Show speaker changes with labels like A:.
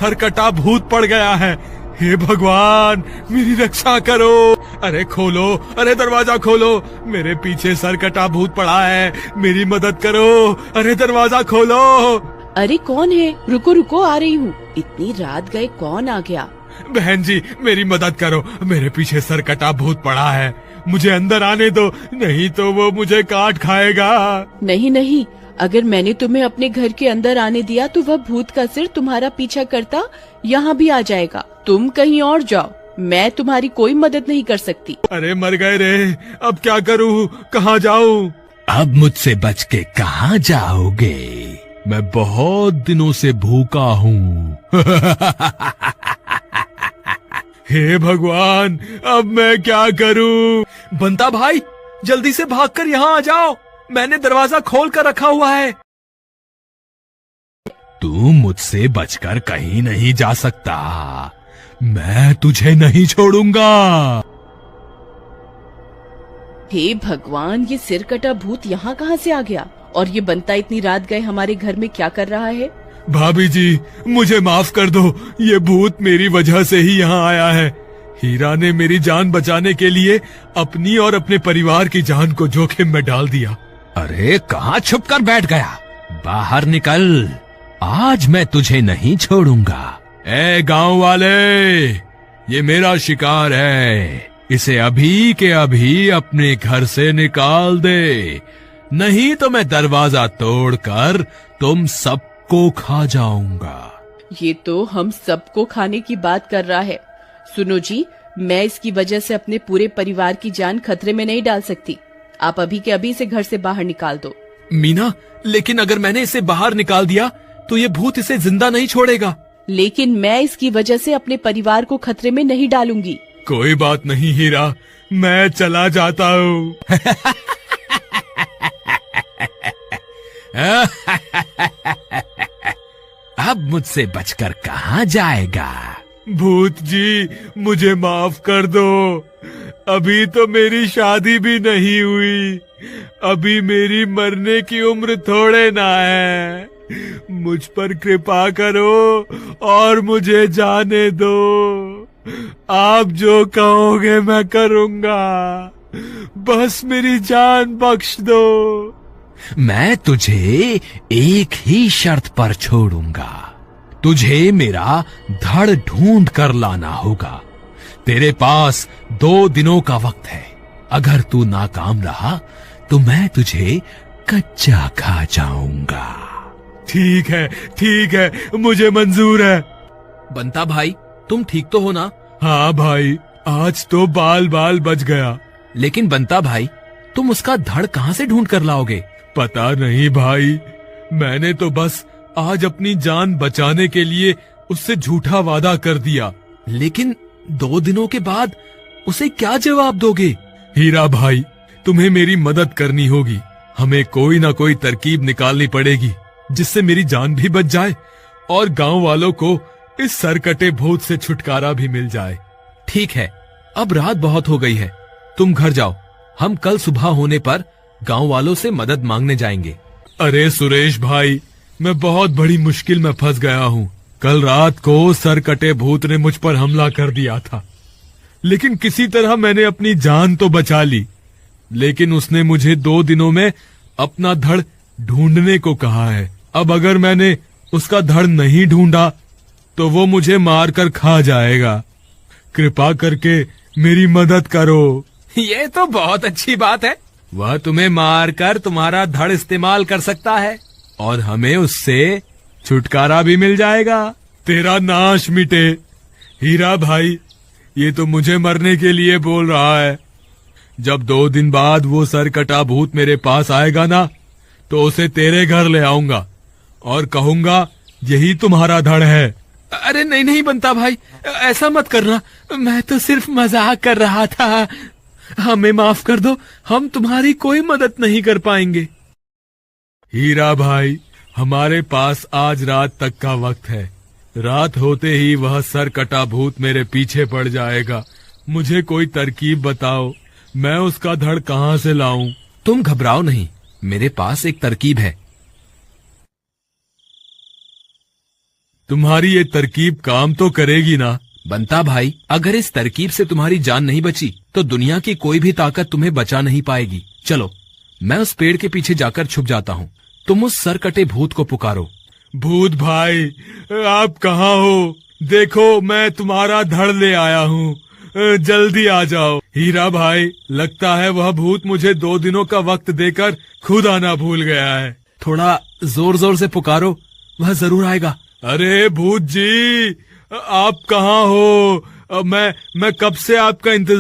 A: सरकटा भूत पड़ गया है। हे भगवान, मेरी रक्षा करो। अरे खोलो, अरे दरवाजा खोलो, मेरे पीछे सरकटा भूत पड़ा है, मेरी मदद करो। अरे दरवाजा खोलो।
B: अरे कौन है? रुको रुको, आ रही हूँ। इतनी रात गए कौन आ गया?
A: बहन जी, मेरी मदद करो, मेरे पीछे सरकटा भूत पड़ा है, मुझे अंदर आने दो, नहीं तो वो मुझे काट खाएगा।
B: नहीं नहीं, अगर मैंने तुम्हें अपने घर के अंदर आने दिया तो वह भूत का सिर तुम्हारा पीछा करता यहाँ भी आ जाएगा। तुम कहीं और जाओ, मैं तुम्हारी कोई मदद नहीं कर सकती।
A: अरे मर गए रे, अब क्या करूँ, कहाँ जाऊँ?
C: अब मुझसे बच के कहाँ जाओगे?
A: मैं बहुत दिनों से भूखा हूँ। हे भगवान, अब मैं क्या करूँ?
C: बंता भाई, जल्दी से भागकर यहाँ आ जाओ, मैंने दरवाजा खोल कर रखा हुआ है।
A: तू मुझसे बचकर कहीं नहीं जा सकता, मैं तुझे नहीं छोड़ूंगा।
B: हे भगवान, ये सिर कटा भूत यहाँ कहाँ से आ गया? और ये बंता इतनी रात गए हमारे घर में क्या कर रहा है?
A: भाभी जी, मुझे माफ कर दो, ये भूत मेरी वजह से ही यहाँ आया है। हीरा ने मेरी जान बचाने के लिए अपनी और अपने परिवार की जान को जोखिम में डाल दिया।
C: अरे कहाँ छुप कर बैठ गया? बाहर निकल, आज मैं तुझे नहीं छोड़ूंगा।
A: ए गांव वाले, ये मेरा शिकार है, इसे अभी के अभी अपने घर से निकाल दे, नहीं तो मैं दरवाजा तोड़कर तुम सबको खा जाऊंगा।
B: ये तो हम सबको खाने की बात कर रहा है। सुनो जी, मैं इसकी वजह से अपने पूरे परिवार की जान खतरे में नहीं डाल सकती। आप अभी के अभी इसे घर से बाहर निकाल दो।
C: मीना, लेकिन अगर मैंने इसे बाहर निकाल दिया तो ये भूत इसे जिंदा नहीं छोड़ेगा।
B: लेकिन मैं इसकी वजह से अपने परिवार को खतरे में नहीं डालूंगी।
A: कोई बात नहीं हीरा, मैं चला जाता हूँ।
C: अब मुझसे बचकर कहाँ जाएगा?
A: भूत जी, मुझे माफ कर दो, अभी तो मेरी शादी भी नहीं हुई, अभी मेरी मरने की उम्र थोड़े ना है, मुझ पर कृपा करो और मुझे जाने दो। आप जो कहोगे मैं करूँगा, बस मेरी जान बख्श दो।
C: मैं तुझे एक ही शर्त पर छोड़ूंगा, तुझे मेरा धड़ ढूंढ कर लाना होगा। तेरे पास 2 दिनों का वक्त है, अगर तू नाकाम रहा तो मैं तुझे कच्चा खा जाऊंगा।
A: ठीक है, मुझे मंजूर है।
C: बंता भाई, तुम ठीक तो हो ना?
A: हाँ भाई, आज तो बाल बाल बच गया।
C: लेकिन बंता भाई, तुम उसका धड़ कहाँ से ढूंढ कर लाओगे?
A: पता नहीं भाई, मैंने तो बस आज अपनी जान बचाने के लिए उससे झूठा वादा कर दिया।
C: लेकिन 2 दिनों के बाद उसे क्या जवाब दोगे?
A: हीरा भाई, तुम्हें मेरी मदद करनी होगी, हमें कोई ना कोई तरकीब निकालनी पड़ेगी जिससे मेरी जान भी बच जाए और गांव वालों को इस सरकटे भूत से छुटकारा भी मिल जाए।
C: ठीक है, अब रात बहुत हो गई है, तुम घर जाओ, हम कल सुबह होने पर गांव वालों से मदद मांगने जाएंगे।
A: अरे सुरेश भाई, मैं बहुत बड़ी मुश्किल में फंस गया हूँ। कल रात को सरकटे भूत ने मुझ पर हमला कर दिया था, लेकिन किसी तरह मैंने अपनी जान तो बचा ली, लेकिन उसने मुझे 2 दिनों में अपना धड़ ढूंढने को कहा है। अब अगर मैंने उसका धड़ नहीं ढूंढा तो वो मुझे मारकर खा जाएगा। कृपा करके मेरी मदद करो।
C: ये तो बहुत अच्छी बात है, वह तुम्हें मारकर तुम्हारा धड़ इस्तेमाल कर सकता है और हमें उससे छुटकारा भी मिल जाएगा।
A: तेरा नाश मिटे। हीरा भाई, ये तो मुझे मरने के लिए बोल रहा है। जब 2 दिन बाद वो सरकटा भूत मेरे पास आएगा ना, तो उसे तेरे घर ले आऊंगा और कहूंगा यही तुम्हारा धड़ है।
C: अरे नहीं नहीं बंता भाई, ऐसा मत करना, मैं तो सिर्फ मजाक कर रहा था, हमें माफ कर दो, हम तुम्हारी कोई मदद नहीं कर पाएंगे।
A: हीरा भाई, हमारे पास आज रात तक का वक्त है, रात होते ही वह सरकटा भूत मेरे पीछे पड़ जाएगा। मुझे कोई तरकीब बताओ, मैं उसका धड़ कहाँ से लाऊं?
C: तुम घबराओ नहीं, मेरे पास एक तरकीब है।
A: तुम्हारी ये तरकीब काम तो करेगी ना?
C: बंता भाई, अगर इस तरकीब से तुम्हारी जान नहीं बची तो दुनिया की कोई भी ताकत तुम्हें बचा नहीं पाएगी। चलो, मैं उस पेड़ के पीछे जाकर छुप जाता हूँ। तुम उस सरकटे भूत को पुकारो।
A: भूत भाई, आप कहाँ हो? देखो, मैं तुम्हारा धड़ ले आया हूँ, जल्दी आ जाओ। हीरा भाई, लगता है वह भूत मुझे 2 दिनों का वक्त देकर खुद आना भूल गया है।
C: थोड़ा जोर जोर से पुकारो, वह जरूर आएगा।
A: अरे भूत जी, आप कहाँ हो? मैं कब से आपका इंतजार